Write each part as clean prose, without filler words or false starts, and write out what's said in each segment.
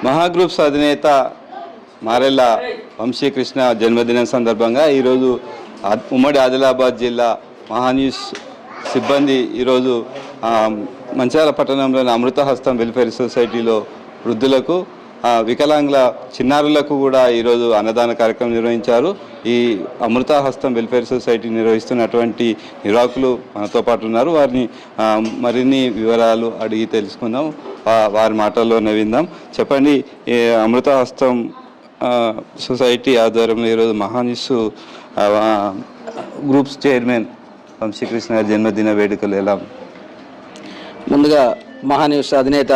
మహాగ్రూప్స్ అధినేత మారెళ్ళ వంశీకృష్ణ జన్మదినం సందర్భంగా ఈరోజు ఉమ్మడి ఆదిలాబాద్ జిల్లా మహాన్యూస్ సిబ్బంది ఈరోజు మంచిర్యాల పట్టణంలోని అమృతహస్తం వెల్ఫేర్ సొసైటీలో వృద్ధులకు వికలాంగుల చిన్నారులకు కూడా ఈరోజు అన్నదాన కార్యక్రమం నిర్వహించారు. ఈ అమృతహస్తం వెల్ఫేర్ సొసైటీ నిర్వహిస్తున్నటువంటి నిర్వాహకులు మనతో పాటు ఉన్నారు. వారిని మరిన్ని వివరాలు అడిగి తెలుసుకుందాం, వారి మాటల్లోనే విందాం. చెప్పండి, ఈ అమృతహస్తం సొసైటీ ఆధ్వర్యంలో ఈరోజు మహాన్యూస్ గ్రూప్స్ చైర్మన్ వంశీకృష్ణ గారి జన్మదిన వేడుకలు ఎలా? ముందుగా మహాన్యూస్ అధినేత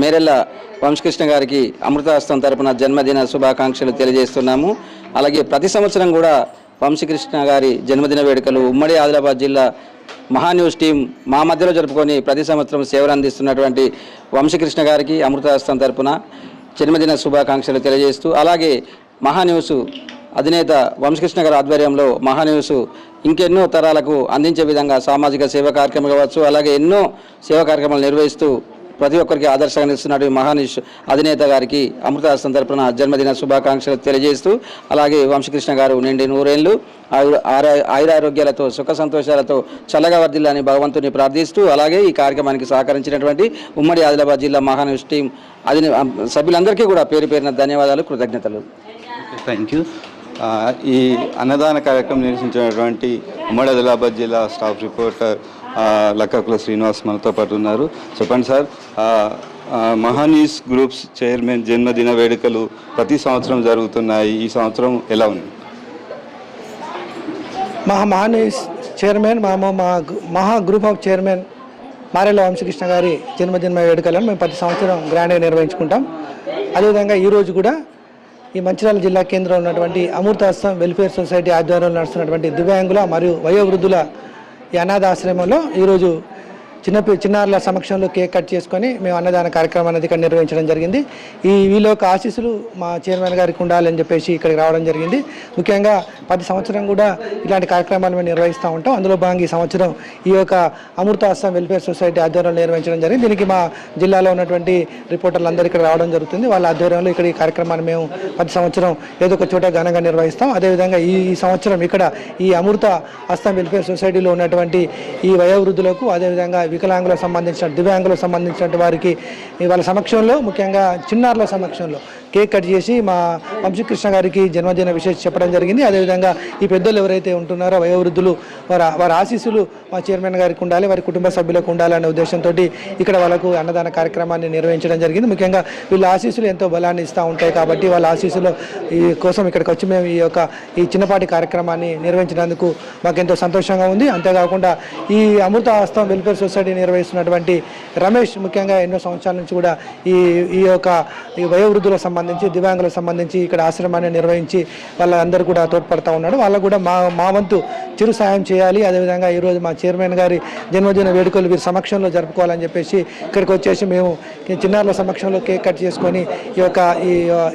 మేరెళ్ళ వంశీకృష్ణ గారికి అమృతహస్తం తరపున జన్మదిన శుభాకాంక్షలు తెలియజేస్తున్నాము. అలాగే ప్రతి సంవత్సరం కూడా వంశీకృష్ణ గారి జన్మదిన వేడుకలు ఉమ్మడి ఆదిలాబాద్ జిల్లా మహాన్యూస్ టీం మా మధ్యలో జరుపుకొని ప్రతి సంవత్సరం సేవలు అందిస్తున్నటువంటి వంశీకృష్ణ గారికి అమృతహస్తం తరపున జన్మదిన శుభాకాంక్షలు తెలియజేస్తూ, అలాగే మహాన్యూస్ అధినేత వంశీకృష్ణ గారి ఆధ్వర్యంలో మహాన్యూస్ ఇంకెన్నో తరాలకు అందించే విధంగా సామాజిక సేవా కార్యక్రమాలు కావచ్చు, అలాగే ఎన్నో సేవా కార్యక్రమాలు నిర్వహిస్తూ ప్రతి ఒక్కరికి ఆదర్శంగా నిలుస్తున్నట్టు మహాన్యూస్ అధినేత గారికి అమృతహస్తం తరపున జన్మదిన శుభాకాంక్షలు తెలియజేస్తూ, అలాగే వంశీకృష్ణ గారు నిండి 100 ఏళ్ళు ఆయురారోగ్యాలతో సుఖ సంతోషాలతో చల్లగా వర్ధిల్లని భగవంతుని ప్రార్థిస్తూ, అలాగే ఈ కార్యక్రమానికి సహకరించినటువంటి ఉమ్మడి ఆదిలాబాద్ జిల్లా మహాన్యూస్ టీం సభ్యులందరికీ కూడా పేరు పేరున ధన్యవాదాలు, కృతజ్ఞతలు. Thank you. ఈ అన్నదాన కార్యక్రమం నిర్వహించినటువంటి ఉమ్మడి ఆదిలాబాద్ జిల్లా స్టాఫ్ రిపోర్టర్ లక్కకుల శ్రీనివాస్ మనతో పాటు ఉన్నారు. చెప్పండి సార్, మహాన్యూస్ గ్రూప్స్ చైర్మన్ జన్మదిన వేడుకలు ప్రతి సంవత్సరం జరుగుతున్నాయి, ఈ సంవత్సరం ఎలా ఉంది? Maha News chairman Maha group of chairman Marella Vamsi Krishna గారి జన్మదిన వేడుకలను మేము ప్రతి సంవత్సరం గ్రాండ్గా నిర్వహించుకుంటాం. అదేవిధంగా ఈరోజు కూడా ఈ మంచిర్యాల జిల్లా కేంద్రంలో ఉన్నటువంటి అమృతహస్తం వెల్ఫేర్ సొసైటీ ఆధ్వర్యంలో నడుస్తున్నటువంటి దివ్యాంగుల మరియు వయోవృద్ధుల ఈ అనాథ ఆశ్రమంలో ఈరోజు చిన్నారుల సమక్షంలో కేక్ కట్ చేసుకొని మేము అన్నదాన కార్యక్రమాన్ని ఇక్కడ నిర్వహించడం జరిగింది. వీళ్ళ యొక్క ఆశీస్సులు మా చైర్మన్ గారికి ఉండాలని చెప్పేసి ఇక్కడికి రావడం జరిగింది. ముఖ్యంగా ప్రతి సంవత్సరం కూడా ఇలాంటి కార్యక్రమాలు మేము నిర్వహిస్తూ ఉంటాం. అందులో భాగంగా ఈ సంవత్సరం ఈ యొక్క అమృతహస్తం వెల్ఫేర్ సొసైటీ ఆధ్వర్యంలో నిర్వహించడం జరిగింది. దీనికి మా జిల్లాలో ఉన్నటువంటి రిపోర్టర్లు అందరూ ఇక్కడ రావడం జరుగుతుంది. వాళ్ళ ఆధ్వర్యంలో ఇక్కడ ఈ కార్యక్రమాన్ని మేము ప్రతి సంవత్సరం ఏదో ఒక చోట ఘనంగా నిర్వహిస్తాం. అదేవిధంగా ఈ సంవత్సరం ఇక్కడ ఈ అమృతహస్తం వెల్ఫేర్ సొసైటీలో ఉన్నటువంటి ఈ వయోవృద్ధులకు, అదేవిధంగా వికలాంగులకు సంబంధించిన దివ్యాంగులకు సంబంధించిన వారికి వాళ్ళ సమక్షంలో, ముఖ్యంగా చిన్నారుల సమక్షంలో కేక్ కట్ చేసి మా వంశీకృష్ణ గారికి జన్మదిన విశేష చెప్పడం జరిగింది. అదేవిధంగా ఈ పెద్దలు ఎవరైతే ఉంటున్నారో వయోవృద్ధులు వారి ఆశీస్సులు మా చైర్మన్ గారికి ఉండాలి, వారి కుటుంబ సభ్యులకు ఉండాలనే ఉద్దేశంతో ఇక్కడ వాళ్ళకు అన్నదాన కార్యక్రమాన్ని నిర్వహించడం జరిగింది. ముఖ్యంగా వీళ్ళ ఆశీస్సులు ఎంతో బలాన్ని ఇస్తూ ఉంటాయి కాబట్టి వాళ్ళ ఆశీస్సులు కోసం ఇక్కడికి వచ్చి మేము ఈ చిన్నపాటి కార్యక్రమాన్ని నిర్వహించినందుకు మాకు ఎంతో సంతోషంగా ఉంది. అంతేకాకుండా ఈ అమృతహస్తం వెల్ఫేర్ సొసైటీ నిర్వహిస్తున్నటువంటి రమేష్ ముఖ్యంగా ఎన్నో సంవత్సరాల నుంచి కూడా ఈ వయోవృద్ధులకు సంబంధించి, దివ్యాంగులకు సంబంధించి ఇక్కడ ఆశ్రమాన్ని నిర్వహించి వాళ్ళందరూ కూడా తోడ్పడతా ఉన్నాడు. వాళ్ళకు కూడా మా వంతు చిరు సాయం చేయాలి. అదేవిధంగా ఈరోజు మా చైర్మన్ గారి జన్మదిన వేడుకలు వీరి సమక్షంలో జరుపుకోవాలని చెప్పేసి ఇక్కడికి వచ్చేసి మేము చిన్నారుల సమక్షంలో కేక్ కట్ చేసుకొని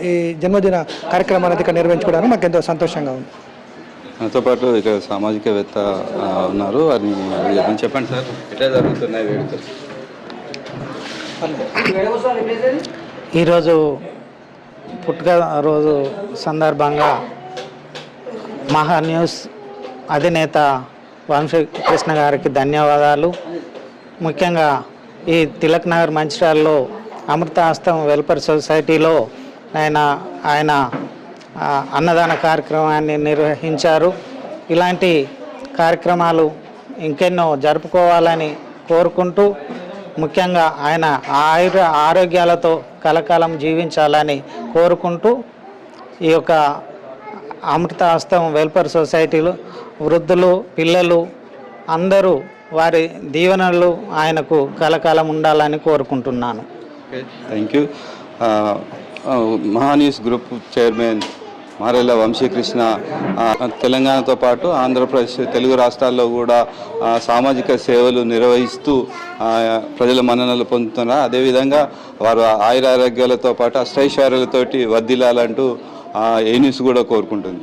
ఈ జన్మదిన కార్యక్రమాన్ని ఇక్కడ నిర్వహించుకోవడానికి మాకు ఎంతో సంతోషంగా ఉంది. నాతో పాటు ఇక్కడ సామాజికవేత్త ఉన్నారు, వారిని చెప్పండి సార్, ఎట్లా జరుగుతున్నాయి వేడుకలు? ఈరోజు పుట్టుకరోజు సందర్భంగా మహాన్యూస్ అధినేత వంశీకృష్ణ గారికి ధన్యవాదాలు. ముఖ్యంగా ఈ తిలక్ నగర్ మంచిర్యాలలో అమృతహస్తం వెల్ఫేర్ సొసైటీలో ఆయన అన్నదాన కార్యక్రమాన్ని నిర్వహించారు. ఇలాంటి కార్యక్రమాలు ఇంకెన్నో జరుపుకోవాలని కోరుకుంటూ, ముఖ్యంగా ఆయన ఆరోగ్యాలతో కలకాలం జీవించాలని కోరుకుంటూ ఈ యొక్క అమృతహస్తం వెల్ఫేర్ సొసైటీలో వృద్ధులు, పిల్లలు అందరూ వారి దీవెనలు ఆయనకు కలకాలం ఉండాలని కోరుకుంటున్నాను. Thank you. MahaaNews group chairman Marella Vamsikrishna తెలంగాణతో పాటు ఆంధ్రప్రదేశ్, తెలుగు రాష్ట్రాల్లో కూడా సామాజిక సేవలు నిర్వహిస్తూ ప్రజల మన్ననలు పొందుతున్నారు. అదేవిధంగా వారు ఆయురారోగ్యాలతో పాటు అష్టైశ్వర్యాలతోటి వర్ధిల్లాలంటూ ఏ న్యూస్ కూడా కోరుకుంటుంది.